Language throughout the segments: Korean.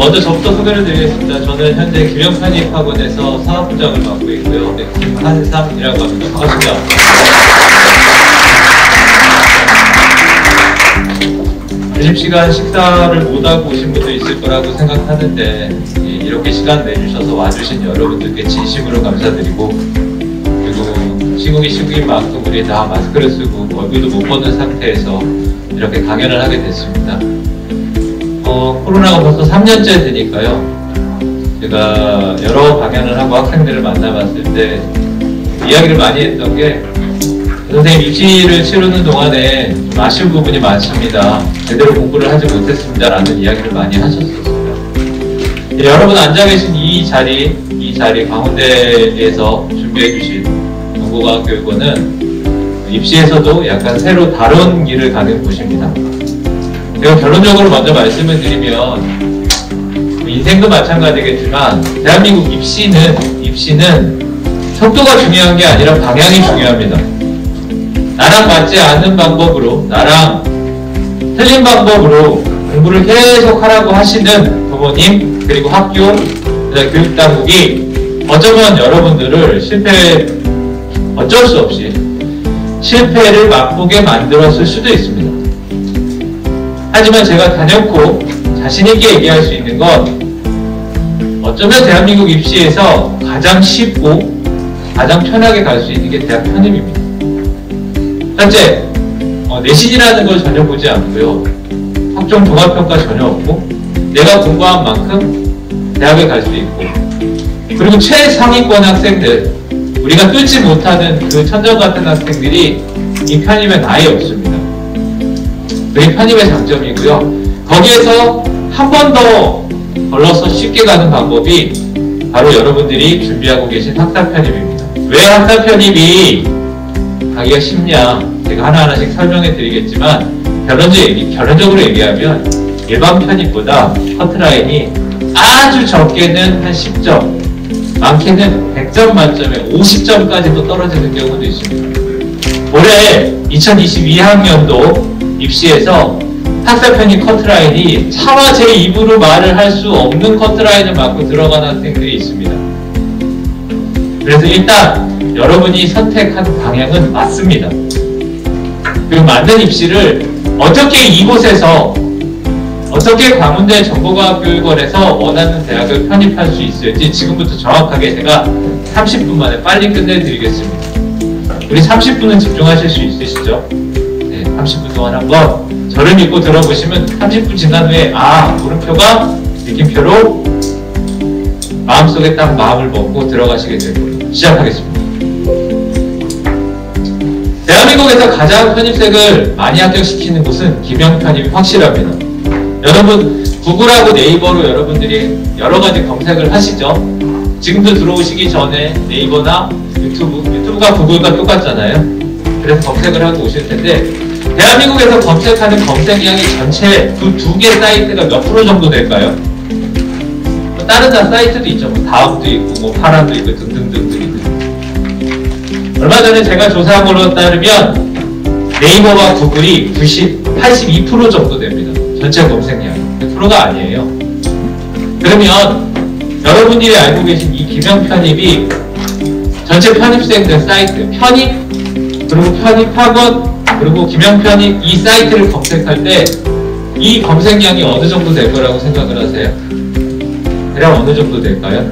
먼저 저부터 소개를 드리겠습니다. 저는 현재 김영편입학원에서 사업부장을 맡고 있고요. 네, 김한삼이라고 합니다. 반갑습니다. 점심시간 식사를 못하고 오신 분도 있을 거라고 생각하는데 이렇게 시간 내주셔서 와주신 여러분들께 진심으로 감사드리고, 그리고 시국이 시국인 만큼 우리 다 마스크를 쓰고 얼굴도 못 보는 상태에서 이렇게 강연을 하게 됐습니다. 코로나가 벌써 3년째 되니까요. 제가 여러 강연을 하고 학생들을 만나봤을 때 이야기를 많이 했던 게, 선생님 입시를 치르는 동안에 좀 아쉬운 부분이 많습니다. 제대로 공부를 하지 못했습니다. 라는 이야기를 많이 하셨었어요. 여러분 앉아 계신 이 자리 강원대에서 준비해 주신 정보과학교육원은 입시에서도 약간 새로 다른 길을 가는 곳입니다. 제가 결론적으로 먼저 말씀을 드리면, 인생도 마찬가지겠지만 대한민국 입시는 속도가 중요한 게 아니라 방향이 중요합니다. 나랑 맞지 않는 방법으로, 나랑 틀린 방법으로 공부를 계속 하라고 하시는 부모님, 그리고 학교, 교육당국이 어쩌면 여러분들을 어쩔 수 없이 실패를 맛보게 만들었을 수도 있습니다. 하지만 제가 단연코 자신있게 얘기할 수 있는 건, 어쩌면 대한민국 입시에서 가장 쉽고 가장 편하게 갈 수 있는 게 대학 편입입니다. 첫째, 내신이라는 걸 전혀 보지 않고요. 학종 종합평가 전혀 없고, 내가 공부한 만큼 대학에 갈 수 있고, 그리고 최상위권 학생들, 우리가 뚫지 못하는 그 천정 같은 학생들이 이 편입엔 아예 없습니다. 그게 편입의 장점이고요. 거기에서 한 번 더 걸러서 쉽게 가는 방법이 바로 여러분들이 준비하고 계신 학사 편입입니다. 왜 학사 편입이 가기가 쉽냐? 제가 하나하나씩 설명해 드리겠지만, 결론적으로 얘기하면 일반 편입보다 커트라인이 아주 적게는 한 10점, 많게는 100점 만점에 50점까지도 떨어지는 경우도 있습니다. 올해 2022학년도 입시에서 학사 편입 커트라인이 차마 제 입으로 말을 할 수 없는 커트라인을 맞고 들어간 학생들이 있습니다. 그래서 일단 여러분이 선택한 방향은 맞습니다. 그리고 맞는 입시를 어떻게 이곳에서, 어떻게 광운대 정보과학교육원에서 원하는 대학을 편입할 수 있을지 지금부터 정확하게 제가 30분 만에 빨리 끝내드리겠습니다. 우리 30분은 집중하실 수 있으시죠? 네, 30분 동안 한번 저를 믿고 들어보시면 30분 지난 후에 물음표가 느낌표로 마음속에 딱 마음을 먹고 들어가시게 될 거예요. 시작하겠습니다. 대한민국에서 가장 편입생을 많이 합격시키는 곳은 김영편입이 확실합니다. 여러분, 구글하고 네이버로 여러분들이 여러 가지 검색을 하시죠? 지금도 들어오시기 전에 네이버나 유튜브가 구글과 똑같잖아요. 그래서 검색을 하고 오실 텐데, 대한민국에서 검색하는 검색량이 전체 두 개 사이트가 몇 프로 정도 될까요? 다른 사이트도 있죠. 다음도 있고, 파란도 있고, 등등등등. 얼마 전에 제가 조사한 걸로 따르면 네이버와 구글이 82% 정도 됩니다. 전체 검색량. 100%가 아니에요. 그러면 여러분들이 알고 계신 이 김영 편입이 전체 편입생들 사이트, 편입, 그리고 편입학원, 그리고 김영 편입 이 사이트를 검색할 때 이 검색량이 어느 정도 될 거라고 생각을 하세요? 대략 어느 정도 될까요?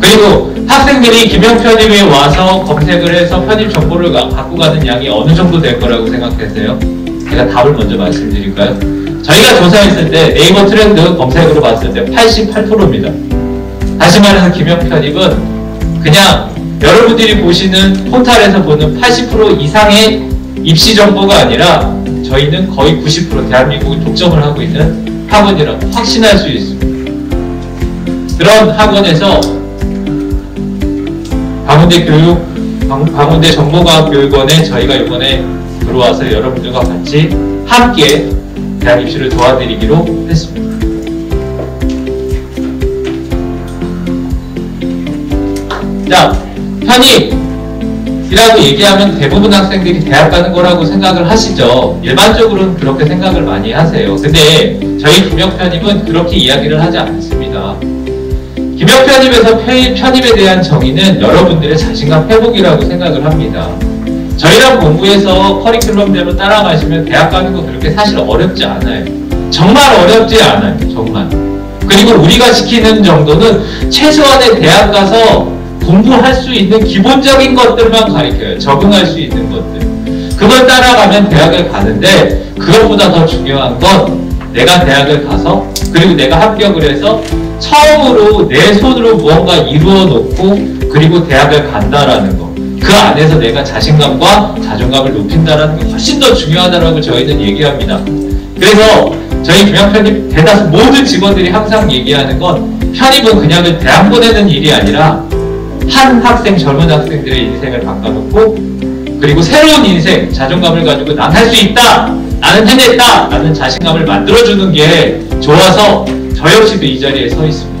그리고 학생들이 김영 편입에 와서 검색을 해서 편입 정보를 갖고 가는 양이 어느 정도 될 거라고 생각하세요? 제가 답을 먼저 말씀드릴까요? 저희가 조사했을 때 네이버 트렌드 검색으로 봤을 때 88%입니다. 다시 말해서 김영 편입은 그냥 여러분들이 보시는 포털에서 보는 80% 이상의 입시 정보가 아니라 저희는 거의 90% 대한민국이 독점을 하고 있는 학원이라고 확신할 수 있습니다. 그런 학원에서 광운대 정보과학교육원에 저희가 이번에 들어와서 여러분들과 같이 함께 대학 입시를 도와드리기로 했습니다. 자, 편입 이라고 얘기하면 대부분 학생들이 대학 가는 거라고 생각을 하시죠. 일반적으로는 그렇게 생각을 많이 하세요. 근데 저희 김영편입은 그렇게 이야기를 하지 않습니다. 김영편입에서 편입에 대한 정의는 여러분들의 자신감 회복이라고 생각을 합니다. 저희랑 공부해서 커리큘럼대로 따라가시면 대학 가는 거 그렇게 사실 어렵지 않아요. 정말 어렵지 않아요. 정말. 그리고 우리가 시키는 정도는 최소한의 대학 가서 공부할 수 있는 기본적인 것들만 가르쳐요. 적응할 수 있는 것들. 그걸 따라가면 대학을 가는데 그것보다 더 중요한 건 내가 대학을 가서 그리고 내가 합격을 해서 처음으로 내 손으로 무언가 이루어 놓고 그리고 대학을 간다라는 거. 그 안에서 내가 자신감과 자존감을 높인다라는 게 훨씬 더 중요하다라고 저희는 얘기합니다. 그래서 저희 김영편입 대다수 모든 직원들이 항상 얘기하는 건 편입은 그냥 대학 보내는 일이 아니라 한 학생, 젊은 학생들의 인생을 바꿔놓고 그리고 새로운 인생, 자존감을 가지고 난 할 수 있다! 나는 해냈다! 라는 자신감을 만들어주는 게 좋아서 저 역시도 이 자리에 서 있습니다.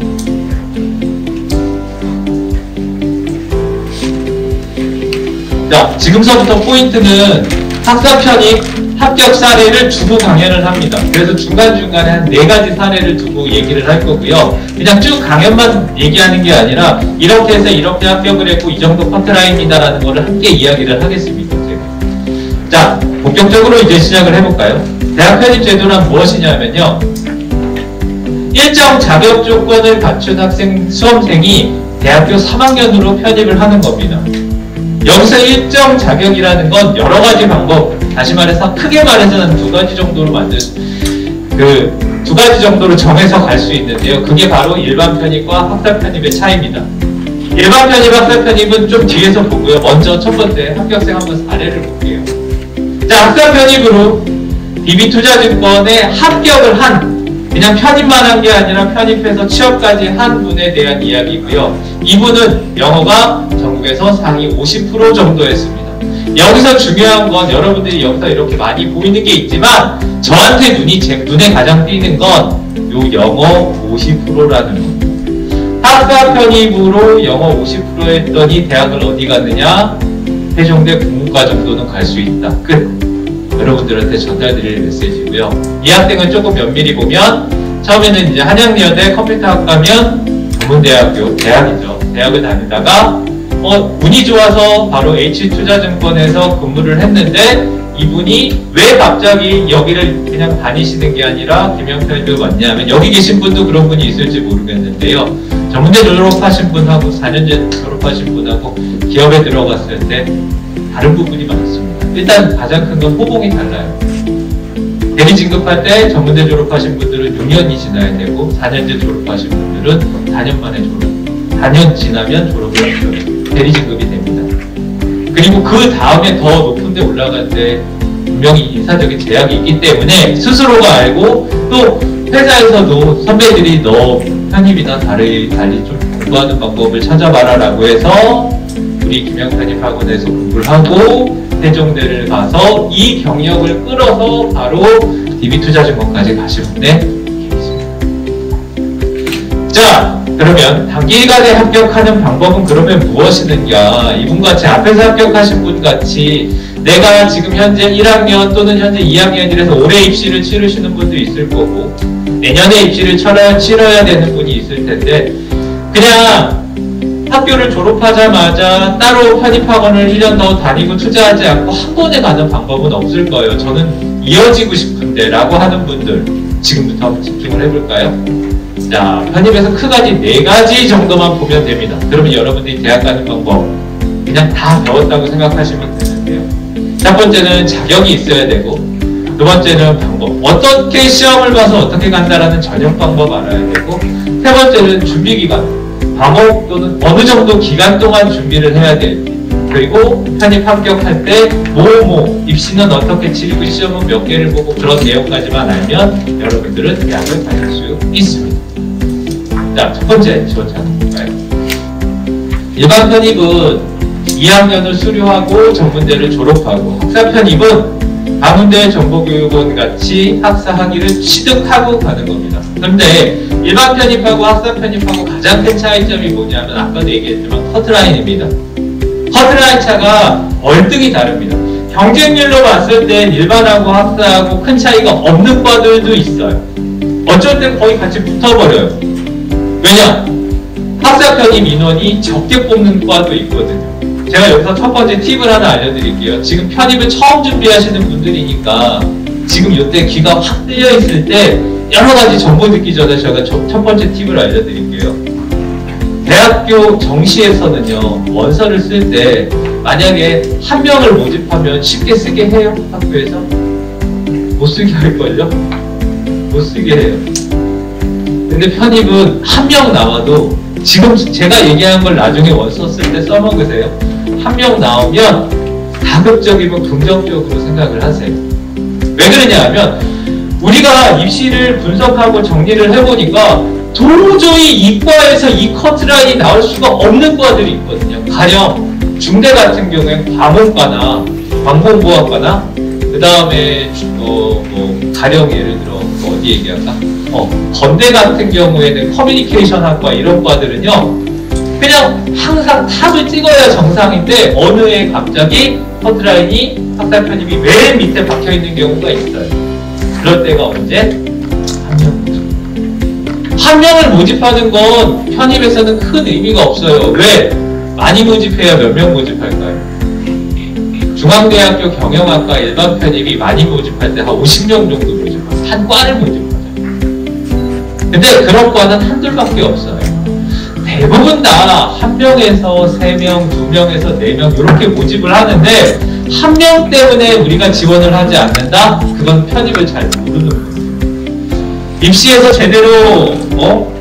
자, 지금서부터 포인트는 학사 편입 합격 사례를 두고 강연을 합니다. 그래서 중간중간에 한 4가지 사례를 두고 얘기를 할 거고요. 그냥 쭉 강연만 얘기하는 게 아니라 이렇게 해서 이렇게 합격을 했고 이 정도 커트라인이다라는 거를 함께 이야기를 하겠습니다. 제가. 자, 본격적으로 이제 시작을 해볼까요? 대학 편입 제도란 무엇이냐면요. 일정 자격 조건을 갖춘 수험생이 대학교 3학년으로 편입을 하는 겁니다. 여기서 일정 자격이라는 건 여러 가지 방법, 다시 말해서 크게 말해서는 2가지 정도로 두 가지 정도로 정해서 갈 수 있는데요. 그게 바로 일반 편입과 학사 편입의 차이입니다. 일반 편입, 학사 편입은 좀 뒤에서 보고요. 먼저 첫 번째 합격생 한번 사례를 볼게요. 자, 학사 편입으로 DB투자증권에 합격을 한 그냥 편입만 한 게 아니라 편입해서 취업까지 한 분에 대한 이야기고요. 이분은 영어가 전국에서 상위 50% 정도 했습니다. 여기서 중요한 건 여러분들이 여기서 이렇게 많이 보이는 게 있지만 저한테 눈에 가장 띄는 건 요 영어 50%라는 겁니다. 학사 편입으로 영어 50% 했더니 대학을 어디 갔느냐? 세종대 국문과 정도는 갈 수 있다. 끝. 여러분들한테 전달드릴 메시지고요. 이 학생은 조금 면밀히 보면 처음에는 이제 한양여대 컴퓨터학 가면 전문대학교, 대학이죠. 대학을 다니다가 운이 좋아서 바로 H투자증권에서 근무를 했는데 이분이 왜 갑자기 여기를 그냥 다니시는 게 아니라 김영편입을 왔냐면 여기 계신 분도 그런 분이 있을지 모르겠는데요. 전문대 졸업하신 분하고 4년제 졸업하신 분하고 기업에 들어갔을 때 다른 부분이 많습니다. 일단 가장 큰 건 호봉이 달라요. 대리 진급할 때 전문대 졸업하신 분들은 6년이 지나야 되고 4년제 졸업하신 분들은 4년 만에 4년 지나면 졸업을 하죠. 대리 진급이 됩니다. 그리고 그 다음에 더 높은 데 올라갈 때 분명히 인사적인 제약이 있기 때문에 스스로가 알고 또 회사에서도 선배들이 너 편입이나 달리 좀 공부하는 방법을 찾아봐라 라고 해서 우리 김영편입학원에서 공부를 하고 세종대를 가서 이 경력을 끌어서 바로 DB투자증권까지 가신 분에 계십니다. 자, 그러면 단기간에 합격하는 방법은 그러면 무엇이느냐? 이분같이 앞에서 합격하신 분같이 내가 지금 현재 1학년 또는 현재 2학년이라서 올해 입시를 치르시는 분도 있을 거고 내년에 입시를 치러야 되는 분이 있을 텐데 그냥 학교를 졸업하자마자 따로 편입학원을 1년 더 다니고 투자하지 않고 한 번에 가는 방법은 없을 거예요. 저는 이어지고 싶은데 라고 하는 분들 지금부터 한번 집중을 해볼까요? 자, 편입에서 크가지 4가지 정도만 보면 됩니다. 그러면 여러분들이 대학 가는 방법 그냥 다 배웠다고 생각하시면 되는데요. 첫 번째는 자격이 있어야 되고 두 번째는 방법, 어떻게 시험을 봐서 어떻게 간다라는 전형 방법 알아야 되고 세 번째는 준비기간, 과목 또는 어느 정도 기간 동안 준비를 해야 돼. 그리고 편입 합격할 때 입시는 어떻게 치르고 시험은 몇 개를 보고 그런 내용까지만 알면 여러분들은 대학을 다닐 수 있습니다. 자, 첫 번째 지원 차트 볼까요? 일반 편입은 2학년을 수료하고 전문대를 졸업하고 학사 편입은 강원대 정보교육원 같이 학사 학위를 취득하고 가는 겁니다. 그런데 일반 편입하고 학사 편입하고 가장 큰 차이점이 뭐냐면 아까도 얘기했지만 커트라인입니다. 커트라인 차가 월등히 다릅니다. 경쟁률로 봤을 땐 일반하고 학사하고 큰 차이가 없는 과들도 있어요. 어쩔 땐 거의 같이 붙어버려요. 왜냐? 학사 편입 인원이 적게 뽑는 과도 있거든요. 제가 여기서 첫 번째 팁을 하나 알려드릴게요. 지금 편입을 처음 준비하시는 분들이니까 지금 이때 귀가 확 뚫려 있을 때 여러 가지 정보 듣기 전에 제가 첫 번째 팁을 알려드릴게요. 대학교 정시에서는요, 원서를 쓸 때 만약에 한 명을 모집하면 쉽게 쓰게 해요? 학교에서? 못 쓰게 할걸요? 못 쓰게 해요. 근데 편입은 한 명 나와도 지금 제가 얘기한 걸 나중에 원서 쓸 때 써먹으세요. 한 명 나오면 다급적이고 긍정적으로 생각을 하세요. 왜 그러냐 하면 우리가 입시를 분석하고 정리를 해보니까 도저히 이과에서 이 커트라인이 나올 수가 없는 과들이 있거든요. 가령 중대 같은 경우엔 광원과나 광공부학과나 그 다음에 가령 예를 들어 어디 얘기할까? 건대 같은 경우에는 커뮤니케이션학과 이런 과들은요, 그냥 항상 탑을 찍어야 정상인데 어느 해 갑자기 커트라인이 학사 편입이 맨 밑에 박혀 있는 경우가 있어요. 그럴 때가 언제? 한 명을 모집하는 건 편입에서는 큰 의미가 없어요. 왜? 많이 모집해야 몇 명 모집할까요? 중앙대학교 경영학과 일반 편입이 많이 모집할 때 한 50명 정도 모집하죠. 한 과를 모집하죠. 근데 그런 과는 한둘밖에 없어요. 대부분 다 한 명에서 3명, 2명에서 4명 이렇게 모집을 하는데 한 명 때문에 우리가 지원을 하지 않는다? 그건 편입을 잘 모르는 거예요. 입시에서 제대로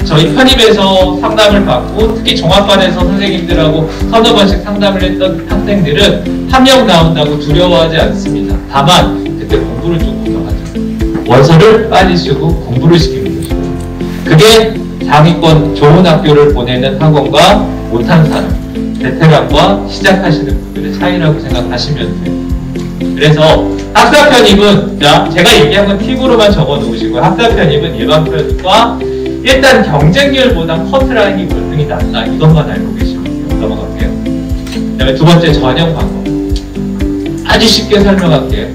저희 편입에서 상담을 받고 특히 종합반에서 선생님들하고 서너 번씩 상담을 했던 학생들은 한 명 나온다고 두려워하지 않습니다. 다만 그때 공부를 조금 더 하죠. 원서를 빨리 쓰고 공부를 시키는 것이고, 그게 상위권 좋은 학교를 보내는 학원과 못한 사람, 베테랑과 시작하시는 분들의 차이라고 생각하시면 돼요. 그래서 학사 편입은, 자, 제가 얘기한 건 팁으로만 적어 놓으시고, 학사 편입은 일반 편입과 일단 경쟁률보다 커트라인이 월등히 낮다, 이것만 알고 계시면 돼요. 넘어갈게요. 그 다음에 두 번째, 전형 방법. 아주 쉽게 설명할게요.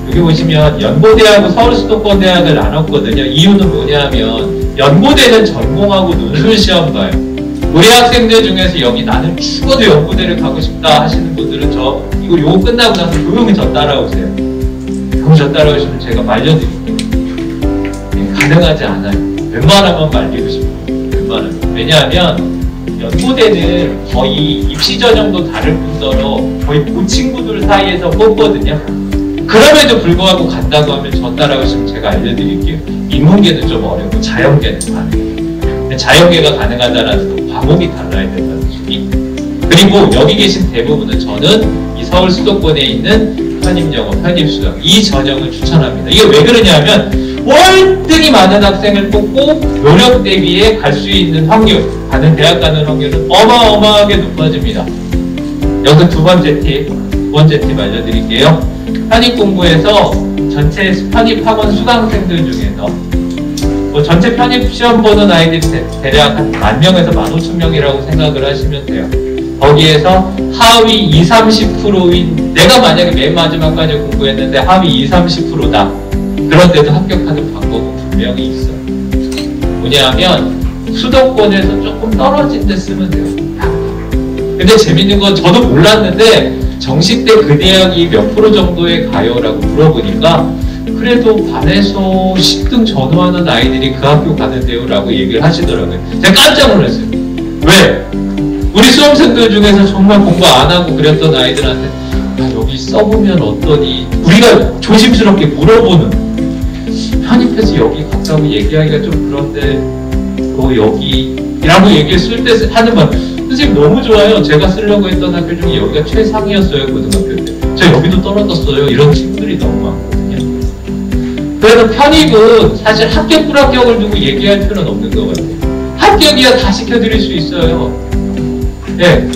여기 보시면 연고대하고 서울수도권대학을 나눴거든요. 이유는 뭐냐면 연고대는 전공하고 논술시험 봐요. 우리 학생들 중에서 여기 나는 죽어도 연고대를 가고 싶다 하시는 분들은 요거 끝나고 나서 조용히 저 따라오세요. 조용히 저 따라오시면 제가 말려드릴게요. 가능하지 않아요. 웬만하면 말리고 싶어요. 웬만하면. 왜냐하면 연고대는 거의 입시 전형도 다를 뿐더러 거의 그 친구들 사이에서 뽑거든요. 그럼에도 불구하고 간다고 하면 저 따라오시면 제가 알려드릴게요. 인문계는 좀 어렵고 자연계는 가능해요. 근데 자연계가 가능하다라는 건 과목이 달라야 된다는 소리. 그리고 여기 계신 대부분은 저는 이 서울 수도권에 있는 편입영어, 편입수학 이 전형을 추천합니다. 이게 왜 그러냐면 월등히 많은 학생을 뽑고 노력 대비에 갈 수 있는 확률, 가는 대학 가는 확률은 어마어마하게 높아집니다. 여기서 두 번째 팁 알려드릴게요. 편입 공부에서 전체 편입 학원 수강생들 중에서 전체 편입 시험 보는 아이들이 대략 한 10,000명에서 15,000명이라고 생각을 하시면 돼요. 거기에서 하위 20-30%인, 내가 만약에 맨 마지막까지 공부했는데 하위 20-30%다. 그런데도 합격하는 방법은 분명히 있어요. 뭐냐면 수도권에서 조금 떨어진 데 쓰면 돼요. 근데 재밌는 건 저도 몰랐는데 정시 때 그 대학이 몇 프로 정도에 가요? 라고 물어보니까 그래도 반에서 10등 전후하는 아이들이 그 학교 가는데요? 라고 얘기를 하시더라고요. 제가 깜짝 놀랐어요. 왜? 우리 수험생들 중에서 정말 공부 안 하고 그랬던 아이들한테 여기 써보면 어떠니? 우리가 조심스럽게 물어보는, 편입해서 여기 갔다고 얘기하기가 좀 그런데 여기라고 얘기했을 때 하는 말, 선생님 너무 좋아요. 제가 쓰려고 했던 학교 중에 여기가 최상이었어요. 고등학교 때. 저 여기도 떨어졌어요. 이런 친구들이 너무 많거든요. 그래서 편입은 사실 합격, 불합격을 두고 얘기할 필요는 없는 것 같아요. 합격이야 다 시켜드릴 수 있어요. 네.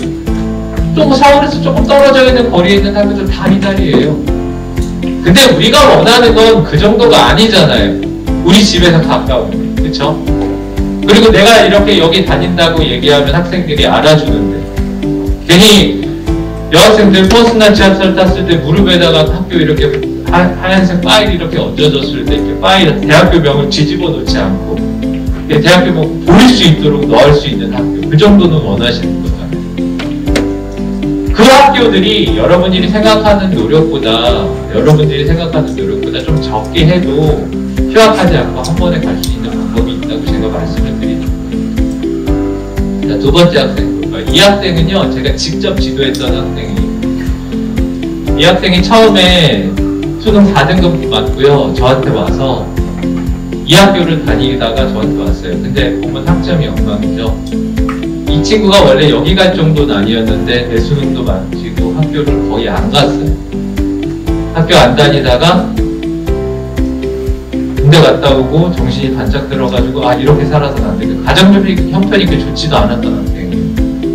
좀 서울에서 조금 떨어져 있는 거리에 있는 학교들 다 이달이에요. 근데 우리가 원하는 건 그 정도가 아니잖아요. 우리 집에서 가까운. 그쵸? 그리고 내가 이렇게 여기 다닌다고 얘기하면 학생들이 알아주는데 괜히 여학생들 버스나 지하철 탔을 때 무릎에다가 학교 이렇게 하얀색 파일 이렇게 얹어졌을 때 이렇게 파일 대학교 명을 뒤집어 놓지 않고 대학교 뭐 보일 수 있도록 넣을 수 있는 학교, 그 정도는 원하시는 거잖아요. 그 학교들이 여러분들이 생각하는 노력보다 좀 적게 해도 휴학하지 않고 한 번에 갈 수 있는 방법이 있다고 제가 말씀을 드리는 거예요. 자, 두 번째 학생 볼까요? 이 학생은요, 제가 직접 지도했던 학생이에요. 이 학생이 처음에 수능 4등급 맞고요, 저한테 와서 이 학교를 다니다가 저한테 왔어요. 근데 보면 학점이 엉망이죠. 이 친구가 원래 여기 갈 정도는 아니었는데 대수능도 마치고 학교를 거의 안 갔어요. 학교 안 다니다가 군대 갔다 오고 정신이 반짝 들어가지고 아, 이렇게 살아서는 안 되겠다. 가정적인 형편이 그렇게 좋지도 않았던 학생이에요.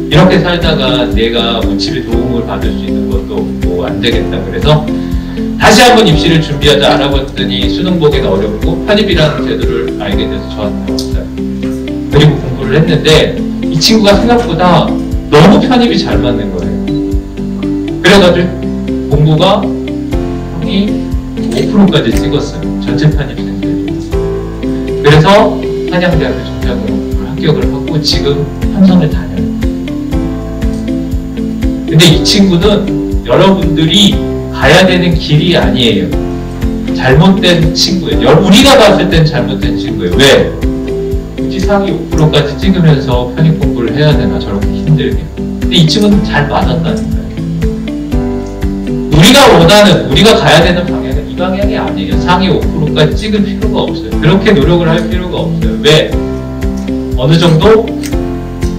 이렇게 살다가 내가 뭐 집에 도움을 받을 수 있는 것도 없고 안 되겠다. 그래서 다시 한번 입시를 준비하자 알아봤더니 수능 보기가 어렵고 편입이라는 제도를 알게 돼서 저한테 왔어요. 그리고 공부를 했는데 이 친구가 생각보다 너무 편입이 잘 맞는 거예요. 그래가지고 공부가 형이 5%까지 찍었어요. 전체 편입생들. 그래서 한양대학교 정시학으로 합격을 하고 지금 삼성을 다녀요. 근데 이 친구는 여러분들이 가야 되는 길이 아니에요. 잘못된 친구예요. 우리가 봤을 땐 잘못된 친구예요. 왜? 굳이 상위 5%까지 찍으면서 편입 공부를 해야 되나 저렇게 힘들게. 근데 이 친구는 잘 맞았다는 거예요. 우리가 가야 되는 방향은 이 방향이 아니에요. 상위 5%까지 찍을 필요가 없어요. 그렇게 노력을 할 필요가 없어요. 왜? 어느 정도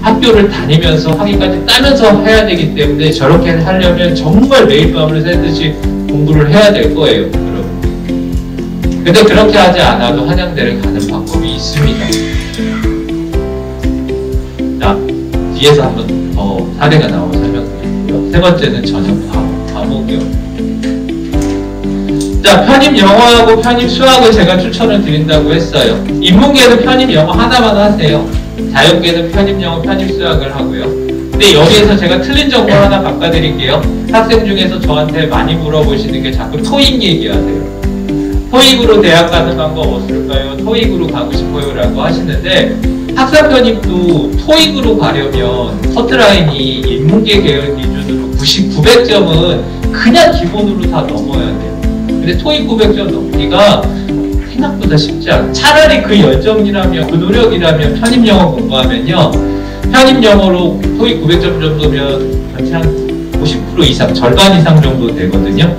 학교를 다니면서 학위까지 따면서 해야 되기 때문에 저렇게 하려면 정말 매일 밤을 새듯이 공부를 해야 될 거예요, 여러분. 근데 그렇게 하지 않아도 한양대를 가는 방법이 있습니다. 자, 뒤에서 한번 더 사례가 나오고 설명드리고요. 세 번째는 저녁 과목이요. 자, 편입 영어하고 편입 수학을 제가 추천을 드린다고 했어요. 인문계는 편입 영어 하나만 하세요. 자연계는 편입 영어, 편입 수학을 하고요. 근데 여기에서 제가 틀린 정보 하나 바꿔드릴게요. 학생 중에서 저한테 많이 물어보시는 게 자꾸 토익 얘기하세요. 토익으로 대학 가는 방법 없을까요? 토익으로 가고 싶어요 라고 하시는데 학사 편입도 토익으로 가려면 커트라인이 인문계 계열 기준으로 900점은 그냥 기본으로 다 넘어야 돼요. 근데 토익 900점 넘기가 생각보다 쉽지 않아요. 차라리 그 열정이라면 그 노력이라면 편입 영어 공부하면요, 편입 영어로 토익 900점 정도면 전체 한 50% 이상, 절반 이상 정도 되거든요.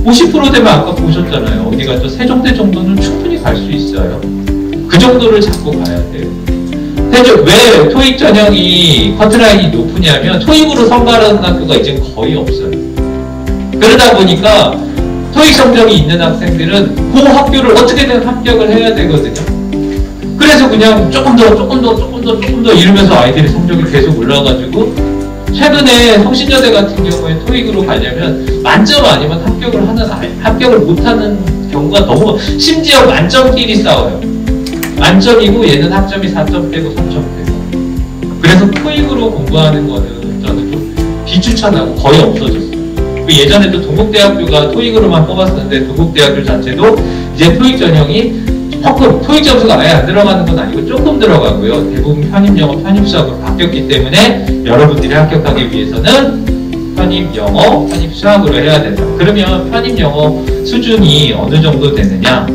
50% 되면 아까 보셨잖아요. 어디 가서 세종대 정도는 충분히 갈 수 있어요. 그 정도를 잡고 가야 돼요. 왜 토익 전형이 커트라인이 높으냐면 토익으로 선발하는 학교가 이제 거의 없어요. 그러다 보니까 토익 성적이 있는 학생들은 그 학교를 어떻게든 합격을 해야 되거든요. 그래서 그냥 조금 더 이러면서 아이들이 성적이 계속 올라가지고 최근에 성신여대 같은 경우에 토익으로 가려면 만점 아니면 합격을 못하는 경우가 너무, 심지어 만점끼리 싸워요. 만점이고 얘는 학점이 4점대고 3점대고. 그래서 토익으로 공부하는 거는 저는 좀 비추천하고 거의 없어졌어요. 예전에도 동국대학교가 토익으로만 뽑았었는데 동국대학교 자체도 이제 토익 전형이 토익 점수가 아예 안 들어가는 건 아니고 조금 들어가고요. 대부분 편입 영어, 편입 수학으로 바뀌었기 때문에 여러분들이 합격하기 위해서는 편입 영어, 편입 수학으로 해야 된다. 그러면 편입 영어 수준이 어느 정도 되느냐?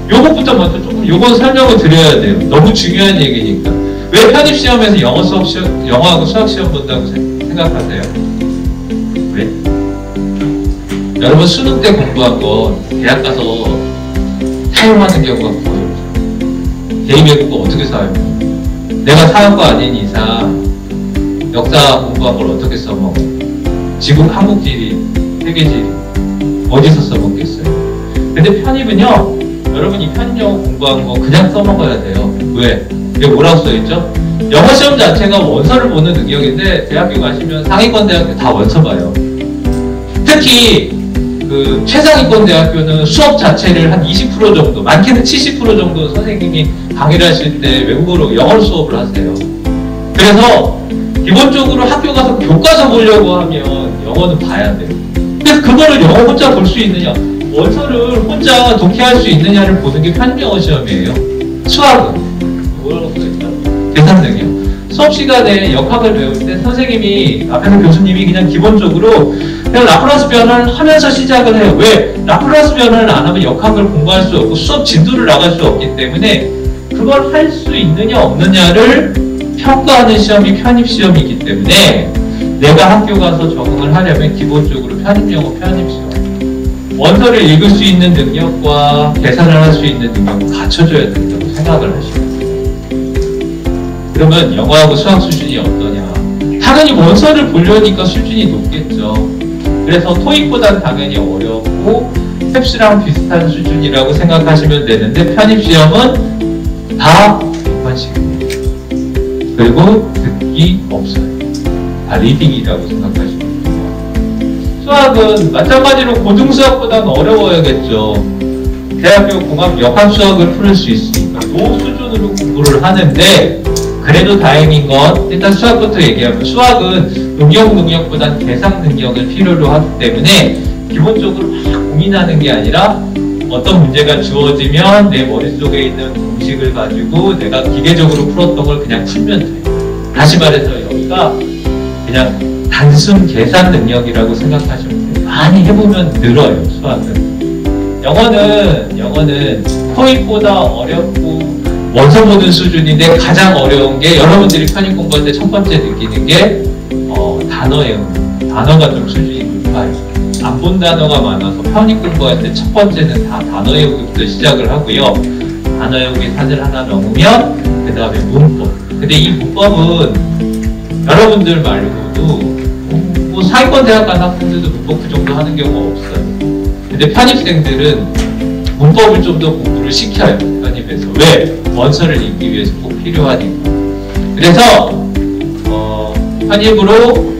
요것부터 먼저 조금 요건 설명을 드려야 돼요. 너무 중요한 얘기니까. 왜 편입 시험에서 영어하고 수학 시험 본다고 생각하세요? 왜? 여러분 수능 때 공부한 거 대학 가서 사용하는 경우가 거의 없어요. 대입외국어 어떻게 사용해? 내가 사학과 아닌 이상 역사 공부한 걸 어떻게 써먹어? 지금 한국지리, 세계지리 어디서 써먹겠어요? 근데 편입은요, 여러분 이 편입 영어 공부한 거 그냥 써먹어야 돼요. 왜? 여기 뭐라고 써있죠? 영어 시험 자체가 원서를 보는 능력인데 대학교 가시면 상위권 대학교 다 원서 봐요. 특히 그 최상위권 대학교는 수업 자체를 한 20% 정도, 많게는 70% 정도 선생님이 강의를 하실 때 외국어로 영어 수업을 하세요. 그래서 기본적으로 학교 가서 교과서 보려고 하면 영어는 봐야 돼요. 그래서 그거를 영어 혼자 볼 수 있느냐, 원서를 혼자 독해할 수 있느냐를 보는 게 편입영어 시험이에요. 수학은 뭐라고 써있다? 계산 능력. 수업 시간에 역학을 배울 때 선생님이, 앞에서 교수님이 그냥 기본적으로 그냥 라플라스 변화를 하면서 시작을 해요. 왜? 라플라스 변화를 안 하면 역학을 공부할 수 없고 수업 진도를 나갈 수 없기 때문에 그걸 할 수 있느냐 없느냐를 평가하는 시험이 편입시험이기 때문에 내가 학교 가서 적응을 하려면 기본적으로 편입영어 편입시험, 원서를 읽을 수 있는 능력과 계산을 할 수 있는 능력을 갖춰줘야 된다고 생각을 하시면 돼요. 그러면 영어하고 수학 수준이 어떠냐? 당연히 원서를 보려니까 수준이 높겠죠. 그래서 토익보다는 당연히 어렵고 캡스랑 비슷한 수준이라고 생각하시면 되는데 편입시험은 다 객관식입니다. 그리고 듣기 없어요. 다 리딩이라고 생각하시면 돼요. 수학은 마찬가지로 고등수학보다는 어려워야겠죠. 대학교 공학 역학 수학을 풀 수 있으니까 요 수준으로 공부를 하는데, 그래도 다행인 건 일단 수학부터 얘기하면 수학은 응용 능력보단 계산 능력을 필요로 하기 때문에 기본적으로 막 고민하는 게 아니라 어떤 문제가 주어지면 내 머릿속에 있는 공식을 가지고 내가 기계적으로 풀었던 걸 그냥 풀면 돼요. 다시 말해서 여기가 그냥 단순 계산 능력이라고 생각하시면 돼요. 많이 해보면 늘어요, 수학은. 영어는 토익보다 어렵고 원서 보는 수준인데 가장 어려운 게, 여러분들이 편입 공부할 때 첫 번째 느끼는 게 단어예요. 단어가 좀 수준이 높아요. 안 본 단어가 많아서 편입 공부할 때 첫 번째는 다 단어 외우기부터 시작을 하고요. 단어 외우기 산을 하나 넘으면 그 다음에 문법. 근데 이 문법은 여러분들 말고도 뭐 상위권 대학 간 학생들도 문법 그 정도 하는 경우가 없어요. 근데 편입생들은 문법을 좀 더 공부를 시켜요. 편입에서. 왜? 원서를 읽기 위해서 꼭 필요하니까. 그래서 편입으로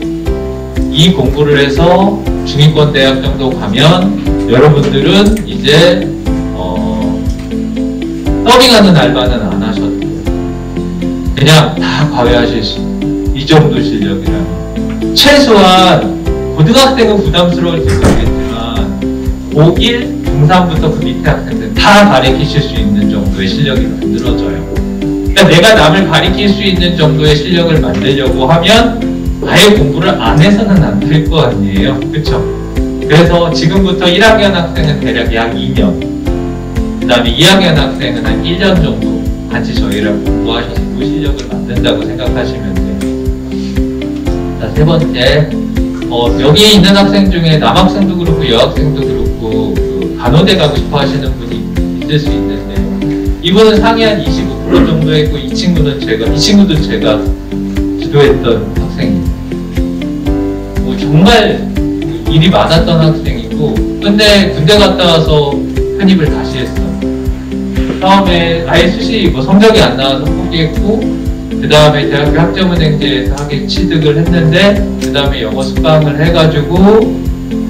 이 공부를 해서 중위권 대학 정도 가면 여러분들은 이제 더빙하는 알바는 안 하셔도 돼요. 그냥 다 과외하실 수 있어요. 이 정도 실력이라면. 최소한 고등학생은 부담스러울지 모르겠지만 고1, 중3부터 그 밑에 학생들 다 가르치실 수 있는 정도의 실력이 만들어져요. 그러니까 내가 남을 가르칠 수 있는 정도의 실력을 만들려고 하면 아예 공부를 안 해서는 안 될 거 아니에요. 그렇죠? 그래서 지금부터 1학년 학생은 대략 약 2년, 그 다음에 2학년 학생은 한 1년 정도 같이 저희랑 공부하셔서 그 실력을 만든다고 생각하시면 돼요. 자, 세 번째, 여기 있는 학생 중에 남학생도 그렇고 여학생도 그렇고 그 간호대 가고 싶어 하시는 분이 있을 수 있는데요. 이분은 상위 한 25% 정도 했고 이 친구도 제가 지도했던 학생입니다. 뭐 정말 일이 많았던 학생이고, 근데 군대 갔다 와서 편입을 다시 했어요. 처음에 아예 수시 성적이 안 나와서 포기했고, 그 다음에 대학교 학점은행제에서 학위 취득을 했는데, 그 다음에 영어 수강을 해가지고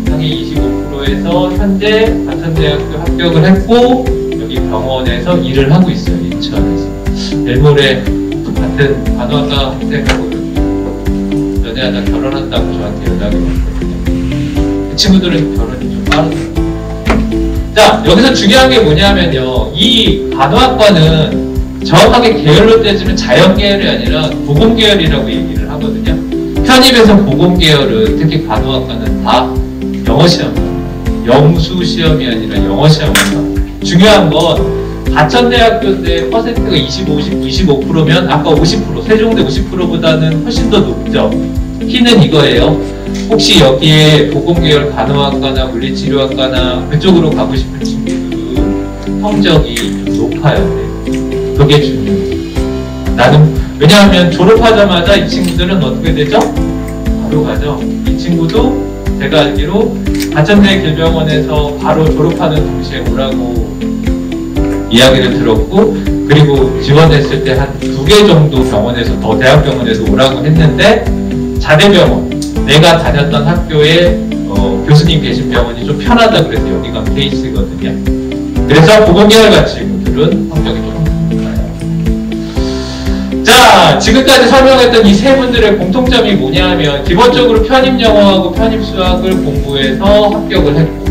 상위 25%에서 현재 가천대학교 합격을 했고, 여기 병원에서 일을 하고 있어요. 인천에서. 내일모레 같은 간호학과 학생하고 연애하다 결혼한다고 저한테 연락이 왔거든요. 그 친구들은 결혼이 좀 빠르더라고요. 자, 여기서 중요한 게 뭐냐면요. 이 간호학과는 정확하게 계열로 따지면 자연계열이 아니라 보건계열이라고 얘기를 하거든요. 편입에서 보건계열은 특히 간호학과는 다 영어시험입니다. 영수시험이 아니라 영어시험입니다. 중요한 건 가천대학교 때 퍼센트가 25%면 아까 50%, 세종대 50%보다는 훨씬 더 높죠. 키는 이거예요. 혹시 여기에 보건계열 간호학과나 물리치료학과나 그쪽으로 가고 싶은 친구들은 성적이 좀 높아야 돼요. 그게 중요해요. 왜냐하면 졸업하자마자 이 친구들은 어떻게 되죠? 바로 가죠. 이 친구도 제가 알기로 가천대 길병원에서 바로 졸업하는 동시에 오라고 이야기를 들었고, 그리고 지원했을 때 한 2개 정도 병원에서 더 대학병원에서 오라고 했는데, 자대병원, 내가 다녔던 학교에 교수님 계신 병원이 좀 편하다 그래서 여기 가면 케이스거든요. 그래서 보건계열과 친구들은 성적이 좀 높아요. 자, 자, 지금까지 설명했던 이 세 분들의 공통점이 뭐냐 하면 기본적으로 편입영어하고 편입수학을 공부해서 합격을 했고,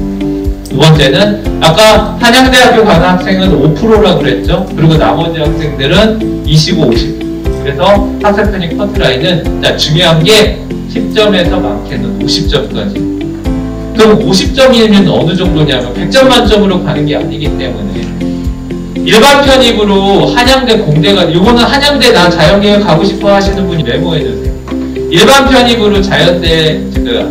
두 번째는 아까 한양대학교 가는 학생은 5%라고 그랬죠. 그리고 나머지 학생들은 25, 50. 그래서 학생 편입 커트라인은, 자, 중요한 게 10점에서 많게는 50점까지. 그럼 50점이면 어느 정도냐면 100점 만점으로 가는 게 아니기 때문에 일반 편입으로 한양대, 공대가, 이거는 한양대 나 자연계열 가고 싶어 하시는 분이 메모해주세요. 일반 편입으로 자연대,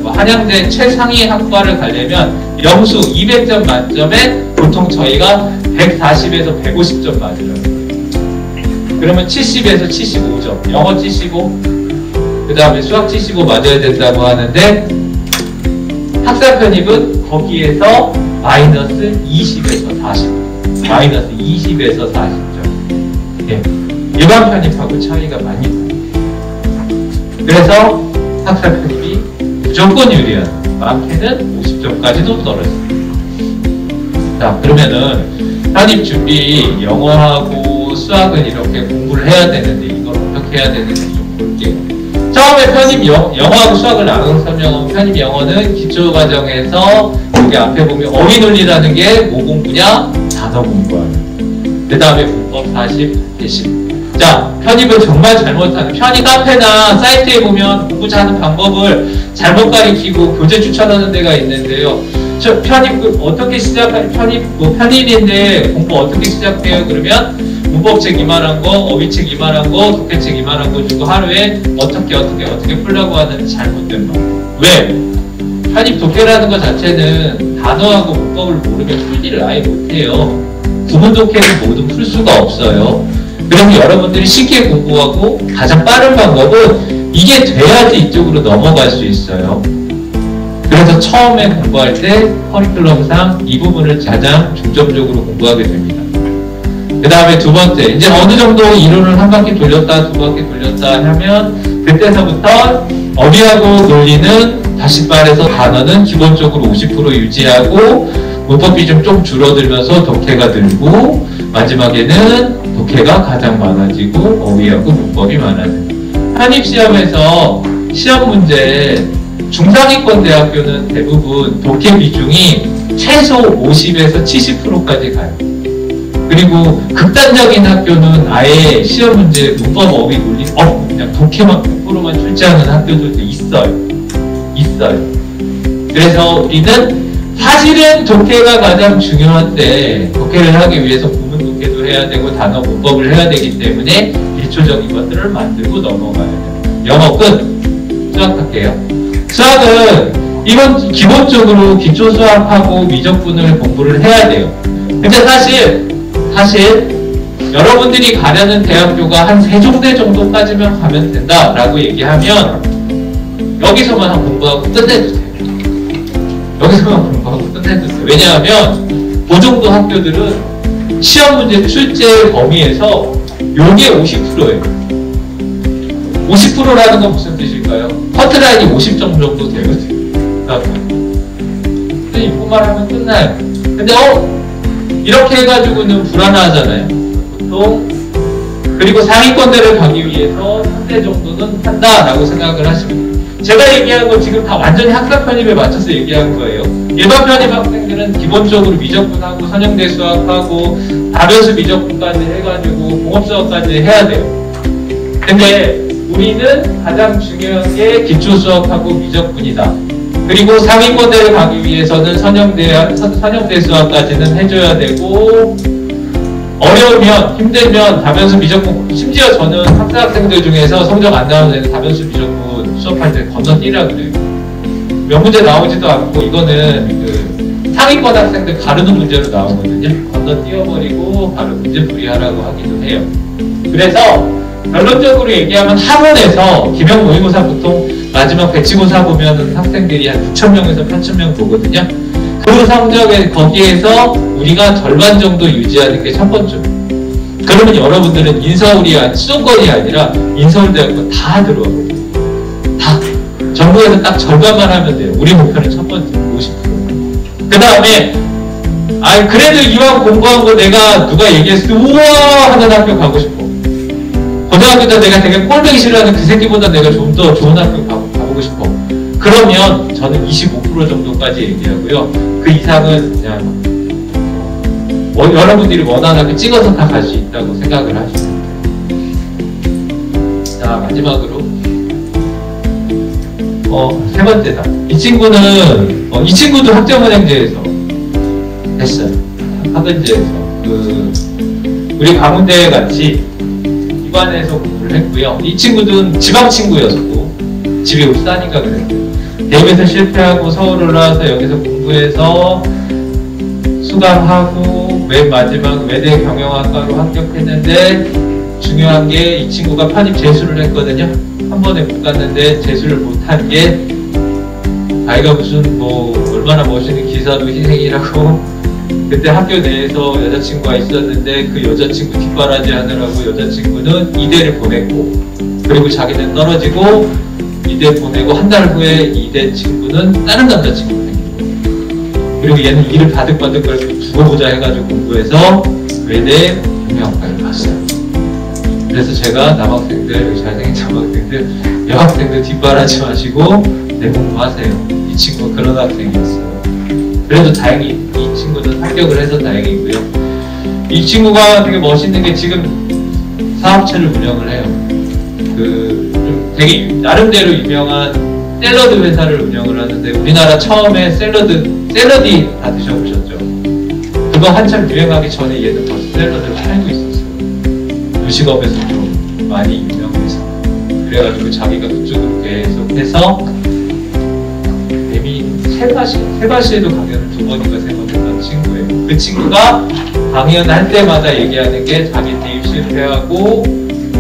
한양대 최상위 학과를 가려면 영수 200점 만점에 보통 저희가 140에서 150점 맞으라고 해요. 그러면 70에서 75점, 영어 75, 그 다음에 수학 75 맞아야 된다고 하는데, 학사 편입은 거기에서 마이너스 20에서 40. 마이너스 20에서 40점. 예. 일반 편입하고 차이가 많이 나요. 그래서 학사 편입이 무조건 유리한, 많게는 50점까지도 떨어져요. 자, 그러면은 편입 준비, 영어하고 수학은 이렇게 공부를 해야 되는데 이걸 어떻게 해야 되는지 좀 볼게요. 처음에 편입 영어하고 수학을 나눈 설명은, 편입 영어는 기초과정에서 여기 앞에 보면 어휘 논리라는 게 뭐 공부냐? 단어 공부하는. 그 다음에 문법 40, 20. 자, 편입을 정말 잘못하는, 편입 카페나 사이트에 보면 공부 잘하는 방법을 잘못 가리키고 교재 추천하는 데가 있는데요. 저 편입 어떻게 시작할, 편입인데 공부 어떻게 시작해요? 그러면 문법책 이만한 거, 어휘책 이만한 거, 독해책 이만한 거 주고 하루에 어떻게 풀라고 하는 잘못된 말. 왜? 편입 독해라는 것 자체는 단어하고 문법을 모르면 풀지를 아예 못해요. 구문 독해는 모두 풀 수가 없어요. 그럼 여러분들이 쉽게 공부하고 가장 빠른 방법은 이게 돼야지 이쪽으로 넘어갈 수 있어요. 그래서 처음에 공부할 때 커리큘럼상 이 부분을 가장 중점적으로 공부하게 됩니다. 그 다음에 두 번째, 이제 어느 정도 이론을 한 바퀴 돌렸다, 두 바퀴 돌렸다 하면 그때서부터 어휘하고 논리는, 다시 말해서 단어는 기본적으로 50% 유지하고 문법 비중 좀 줄어들면서 독해가 늘고, 마지막에는 독해가 가장 많아지고 어휘하고 문법이 많아집니다. 편입시험에서 시험 문제, 중상위권 대학교는 대부분 독해 비중이 최소 50에서 70%까지 가요. 그리고 극단적인 학교는 아예 시험 문제 문법 어휘 논리 그냥 독해만 100%만 출제하는 학교들도 있어요. 그래서 우리는 사실은 독해가 가장 중요한데, 독해를 하기 위해서 구문 독해도 해야 되고 단어 문법을 해야 되기 때문에 기초적인 것들을 만들고 넘어가야 돼요. 영어 끝. 수학 할게요. 수학은 이건 기본적으로 기초 수학하고 미적분을 공부를 해야 돼요. 근데 사실 여러분들이 가려는 대학교가 한 세종대 정도까지만 가면 된다라고 얘기하면 여기서만 공부하고 끝내주세요. 왜냐하면 그 정도 학교들은 시험 문제 출제 범위에서 요게 50%예요. 50%라는 건 무슨 뜻일까요? 커트라인이 50점 정도 되거든요. 이것만 하면 끝나요. 근데 이렇게 해가지고는 불안하잖아요. 보통. 그리고 상위권대를 가기 위해서 3대 정도는 한다라고 생각을 하시면 돼요. 제가 얘기한 거 지금 다 완전히 학사 편입에 맞춰서 얘기한 거예요. 일반 편입 학생들은 기본적으로 미적분하고 선형대 수학하고 다변수 미적분까지 해가지고 공업수학까지 해야 돼요. 근데 우리는 가장 중요한 게 기초 수학하고 미적분이다. 그리고 상위권대를 가기 위해서는 선형대 수학까지는 해줘야 되고, 어려우면, 힘들면 다변수 미적분, 심지어 저는 학사 학생들 중에서 성적 안 나오는 애들 다변수 미적분 수업할 때 건너뛰라 그래요. 몇 문제 나오지도 않고, 이거는 상위권 학생들 가르는 문제로 나오거든요. 건너뛰어버리고 바로 문제풀이 하라고 하기도 해요. 그래서 결론적으로 얘기하면 학원에서 기명 모의고사 보통 마지막 배치고사 보면은 학생들이 한 6,000명에서 8,000명 보거든요. 그 성적에 거기에서 우리가 절반 정도 유지하는 게 첫 번째. 그러면 여러분들은 인서울이 수도권이 아니라 인서울대학교 다 들어가거든요. 다. 전국에서 딱 절반만 하면 돼요. 우리 목표는 첫 번째 50%. 그 다음에 그래도 이왕 공부한 거 내가 누가 얘기했을 때 우와 하는 학교 가고 싶어. 고등학교 때 내가 되게 꼴보기 싫어하는 그 새끼보다 내가 좀 더 좋은 학교 가보고 싶어. 그러면 저는 25% 정도까지 얘기하고요. 그 이상은 그냥 여러분들이 원하는 학교 찍어서 다 갈 수 있다고 생각을 하시면 돼요. 자, 마지막으로 세 번째다. 이 친구도 학점은행제에서 했어요. 학은제에서 우리 강원대 같이 기반에서 공부를 했고요. 이 친구는 지방 친구였고 집이 울산인가 그랬어요. 대구에서 실패하고 서울 올라와서 여기서 공부해서 수강하고 맨 마지막 외대 경영학과로 합격했는데 중요한 게 이 친구가 편입 재수를 했거든요. 한 번에 못 갔는데 재수를 못한 게 자기가 무슨 얼마나 멋있는 기사도 희생이라고 그때 학교 내에서 여자친구가 있었는데 그 여자친구 뒷바라지 하느라고 여자친구는 이대를 보냈고 그리고 자기는 떨어지고 이대 보내고 한 달 후에 이대 친구는 다른 남자친구가 생기고 그리고 얘는 일을 바득바득 걸고 두고 보자 해가지고 공부해서 외대 경영학과를 갔어요. 그래서 제가 남학생들, 잘생긴 남학생들, 여학생들 뒷바라지 마시고 내 공부하세요. 이 친구가 그런 학생이었어요. 그래도 다행히 이 친구는 합격을 해서 다행이고요. 이 친구가 되게 멋있는 게 지금 사업체를 운영을 해요. 좀 되게 나름대로 유명한 샐러드 회사를 운영을 하는데 우리나라 처음에 샐러디 다 드셔보셨죠? 그거 한참 유행하기 전에 얘는 벌써 샐러드를 팔고 있었어요. 요식업에서 좀 많이 유명해서 그래가지고 자기가 그쪽으로 계속해서 세바시에도 강연을 2번인가 3번 했던 친구예요. 그 친구가 강연할 때마다 얘기하는 게 자기 대입 실패하고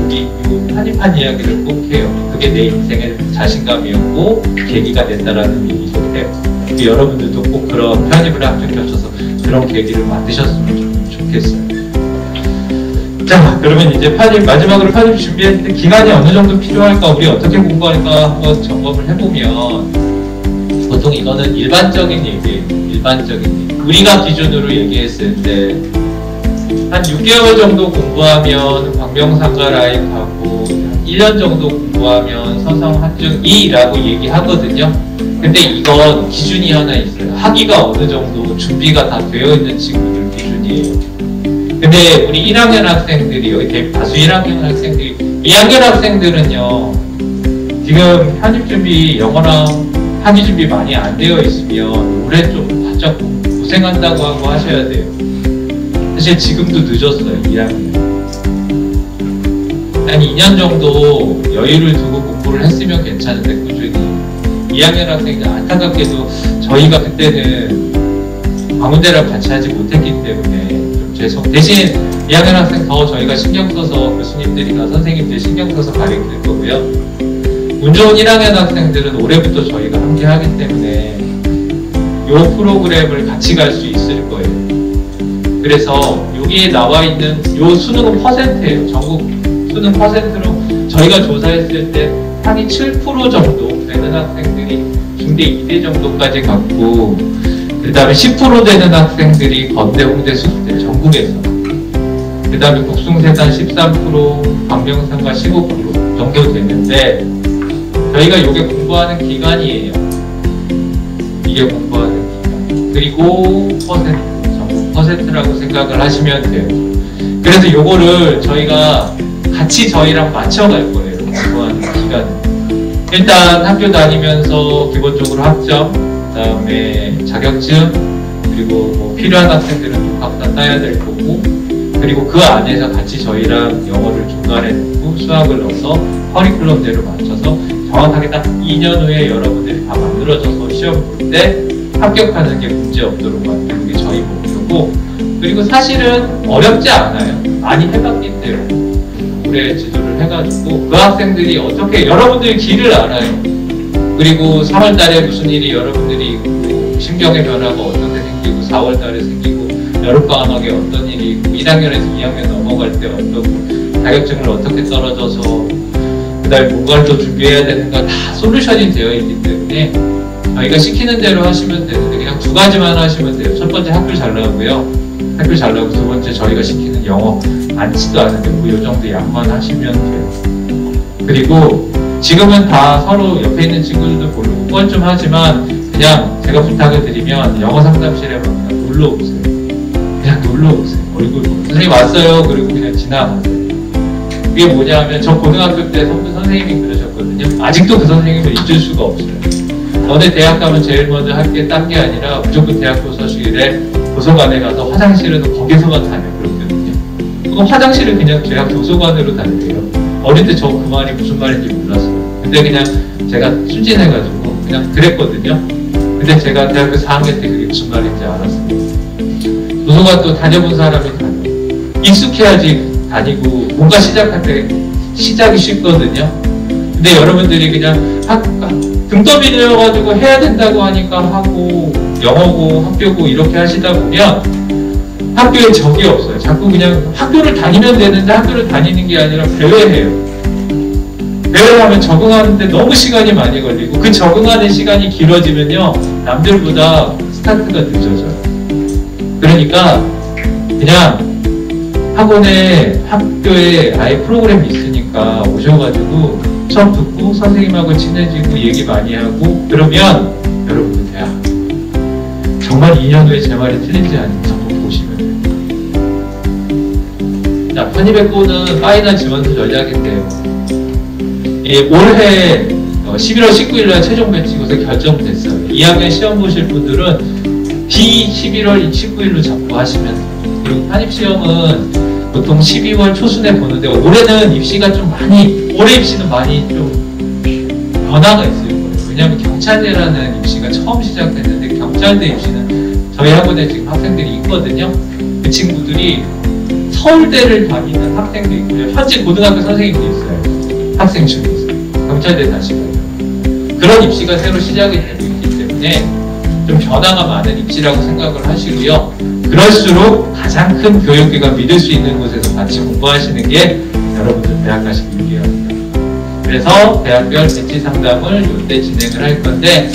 이 한입한 이야기를 꼭 해요. 그게 내 인생의 자신감이었고 계기가 됐다라는 얘기를 해요. 여러분들도 꼭 그런 편입을 합격하셔서 그런 계기를 만드셨으면 좋겠어요. 자, 그러면 이제 마지막으로 편입 준비했을 때 기간이 어느 정도 필요할까, 우리 어떻게 공부할까 한번 점검을 해보면 보통 이거는 일반적인 얘기예요. 일반적인 얘기. 우리가 기준으로 얘기했을 때 한 6개월 정도 공부하면 광명상가 라인 가고 1년 정도 공부하면 서성 한중 2라고 얘기하거든요. 근데 이건 기준이 하나 있어요. 학위가 어느 정도 준비가 다 되어 있는 친구들 기준이에요. 근데 우리 1학년 학생들이 여기 다수 1학년 학생들이 2학년 학생들은요 지금 편입 준비 영어랑 학위 준비 많이 안 되어 있으면 올해 좀 바짝 고생한다고 하고 하셔야 돼요. 사실 지금도 늦었어요. 2학년 한 2년 정도 여유를 두고 공부를 했으면 괜찮은데 꾸준히 2학년 학생들 안타깝게도 저희가 그때는 광운대랑 같이 하지 못했기 때문에 좀 대신 2학년 학생 더 저희가 신경 써서 교수님들이나 선생님들 신경 써서 가르칠 거고요. 운 좋은 1학년 학생들은 올해부터 저희가 함께 하기 때문에 이 프로그램을 같이 갈 수 있을 거예요. 그래서 여기에 나와 있는 이 수능은 퍼센트예요. 전국 수능 퍼센트로 저희가 조사했을 때 상위 7% 정도 되는 학생들이 중대 2대 정도까지 갔고 그 다음에 10% 되는 학생들이 건대, 홍대, 수대 전국에서 그 다음에 국숭세단 13%, 광명상가 15% 정도 되는데 저희가 이게 공부하는 기간이에요. 이게 공부하는 기간. 그리고 전국 퍼센트라고 생각을 하시면 돼요. 그래서 요거를 저희가 같이 저희랑 맞춰갈 거예요. 공부하는 기간. 일단 학교 다니면서 기본적으로 학점, 그 다음에 자격증, 그리고 뭐 필요한 학생들은 좀 각 다 따야 될 거고, 그리고 그 안에서 같이 저희랑 영어를 중간에 넣고 수학을 넣어서 커리큘럼대로 맞춰서 정확하게 딱 2년 후에 여러분들이 다 만들어져서 시험 볼 때 합격하는 게 문제 없도록 만드는 게 저희 목표고, 그리고 사실은 어렵지 않아요. 많이 해봤기 때문에 올해 지도를 해가지고 그 학생들이 어떻게 여러분들이 길을 알아요. 그리고 3월 달에 무슨 일이 여러분들이 있고 심경의 변화가 어떻게 생기고 4월 달에 생기고 여름방학에 어떤 일이 있고 1학년에서 2학년 넘어갈 때 어떤 자격증을 어떻게 떨어져서 그 다음에 뭔가를 또 준비해야 되는가 다 솔루션이 되어 있기 때문에 저희가 시키는 대로 하시면 되는데 그냥 2가지만 하시면 돼요. 첫 번째 학교 잘 나오고요. 학교 잘 나오고 두 번째 저희가 시키는 영어 많지도 않은데 뭐 이 정도 양만 하시면 돼요. 그리고 지금은 다 서로 옆에 있는 친구들도 모르고 뻘쭘하지만 그냥 제가 부탁을 드리면 영어 상담실에 그냥 놀러 오세요. 그냥 놀러 오세요. 얼굴 보고 선생님 왔어요. 그리고 그냥 지나가세요. 그게 뭐냐면 저 고등학교 때 선생님이 그러셨거든요. 아직도 그 선생님을 잊을 수가 없어요. 너네 대학 가면 제일 먼저 할 게 딴 게 아니라 무조건 대학 도서실에 도서관에 가서 화장실은 거기서만 다녀 그러거든요. 그럼 화장실을 그냥 대학 도서관으로 다녀요. 어릴 때 저 그 말이 무슨 말인지 몰랐어요. 근데 그냥 제가 순진해가지고 그냥 그랬거든요. 근데 제가 대학교 4학년 때 그게 무슨 말인지 알았어요. 도서관도 다녀본 사람이 다녀. 익숙해야지 다니고 뭔가 시작할 때 시작이 쉽거든요. 근데 여러분들이 그냥 등 떠밀려가지고 해야 된다고 하니까 하고 영어고 학교고 이렇게 하시다 보면 학교에 적이 없어요. 자꾸 그냥 학교를 다니면 되는데 학교를 다니는 게 아니라 배회해요. 배회하면 적응하는데 너무 시간이 많이 걸리고 그 적응하는 시간이 길어지면요 남들보다 스타트가 늦어져요. 그러니까 그냥 학교에 아예 프로그램이 있으니까 오셔가지고 수업 듣고 선생님하고 친해지고 얘기 많이 하고 그러면 여러분들 대학 정말 2년 후에 제 말이 틀린지 아닌지 한번 보시면 돼요. 자, 편입의 꼴은 파이널 지원서 전략인데요. 올해 11월 19일날 최종 배치고서 결정됐어요. 2학년 시험 보실 분들은 B11월 19일로 잡고 하시면 돼요. 그리고 편입시험은 보통 12월 초순에 보는데 올해는 입시가 좀 많이 올해 입시는 많이 좀 변화가 있을 거예요. 왜냐하면 경찰대라는 입시가 처음 시작됐는데 경찰대 입시는 저희 학원에 지금 학생들이 있거든요. 그 친구들이 서울대를 다니는 학생도 있고요. 현재 고등학교 선생님도 있어요. 학생 중에서 경찰대 다시 가요. 그런 입시가 새로 시작이 되고 있기 때문에 좀 변화가 많은 입시라고 생각을 하시고요. 그럴수록 가장 큰 교육기관 믿을 수 있는 곳에서 같이 공부하시는 게 여러분들 대학 가시기 유리합니다. 그래서 대학별 배치 상담을 이때 진행을 할 건데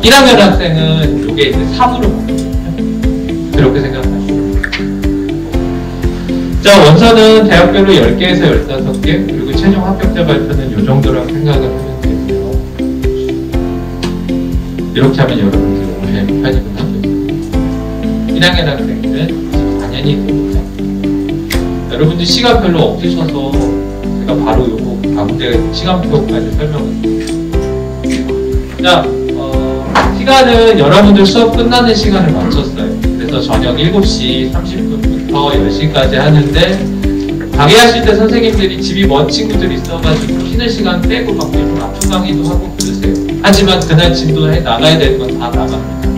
1학년 학생은 이게 이제 3으로 바뀌거든요. 그렇게 생각하시면 자, 원서는 대학별로 10개에서 15개 그리고 최종 합격자 발표는 이 정도라고 생각을 하면 되고요. 이렇게 하면 여러분들 올해 편입은 하죠. 1학년 학생들은 4년이 됩니다. 여러분들 시간 별로 없으셔서 제가 바로 요거 가운데 시간표까지 설명을 드릴게요. 자, 시간은 여러분들 수업 끝나는 시간을 맞췄어요. 그래서 저녁 7시 30분부터 10시까지 하는데 강의하실 때 선생님들이 집이 먼 친구들이 있어가지고 쉬는 시간 빼고 막 좀 압축 강의도 하고 그러세요. 하지만 그날 진도 나가야 될 건 다 나갑니다.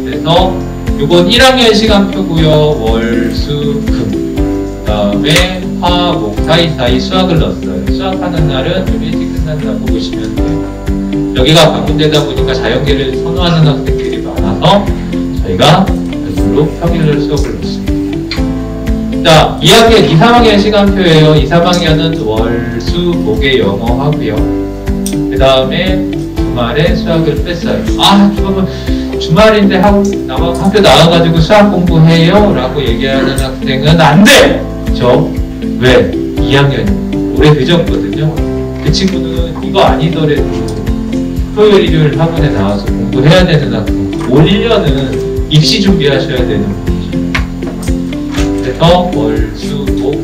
그래서 이건 1학년 시간표고요. 월, 수, 금. 그 다음에 화, 목 사이사이 수학을 넣었어요. 수학하는 날은 좀 일찍 끝난다고 보시면 돼요. 여기가 방문되다 보니까 자연계를 선호하는 학생들이 많아서 저희가 별도로 평일날 수업을 넣습니다. 자, 2학년, 2, 3학년 시간표예요. 2, 3학년은 월, 수, 목에 영어 하고요. 그 다음에 주말에 수학을 뺐어요. 주말인데 학교 나와가지고 수학 공부해요 라고 얘기하는 학생은 안 돼! 그쵸? 왜? 2학년 올해 늦었거든요. 그 친구는 이거 아니더라도 토요일, 일요일 학원에 나와서 공부해야 되는 학생. 올 1년은 입시 준비하셔야 되는 분이죠. 그래서 월, 수, 목,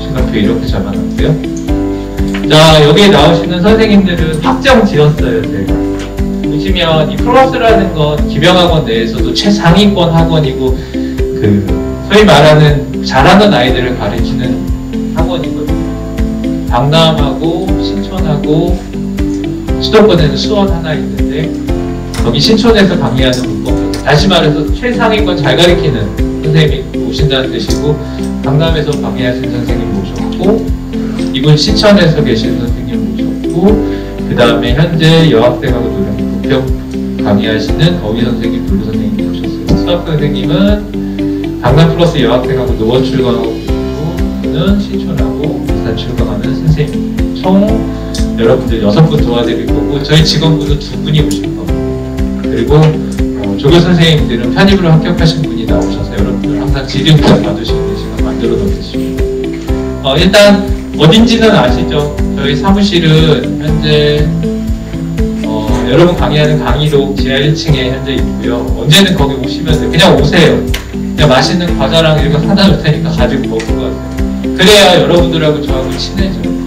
시간표 이렇게 잡아놨고요. 자, 여기에 나오시는 선생님들은 확정 지었어요, 제가. 보시면 이 플러스라는 건 기병학원 내에서도 최상위권 학원이고 소위 말하는 잘하는 아이들을 가르치는 학원이거든요. 강남하고 신촌하고 수도권에는 수원 하나 있는데 여기 신촌에서 강의하는 문법 다시 말해서 최상위권 잘 가르치는 선생님이 오신다는 뜻이고 강남에서 강의하시는 선생님 모셨고 이분 신천에서 계시는 선생님 모셨고 그 다음에 현재 여학생하고 부평 강의하시는 어휘 선생님, 블루 선생님 오셨어요. 수학 선생님은 강남 플러스 여학생하고 노원 출강하고 저는 신촌하고 부산 출강하는 선생님. 총 여러분들 6분 도와드릴 거고 저희 직원분은 2분이 오실 거고 그리고 조교 선생님들은 편입으로 합격하신 분이 나오셔서 여러분들 항상 지름장 받으시는 시간 만들어 놓으십니다. 일단 어딘지는 아시죠? 저희 사무실은 현재 여러분 강의하는 강의록 지하 1층에 현재 있고요. 언제는 거기 오시면 돼요. 그냥 오세요. 그냥 맛있는 과자랑 이런 거 사다 줄 테니까 가지고 먹을 것 같아요. 그래야 여러분들하고 저하고 친해져요.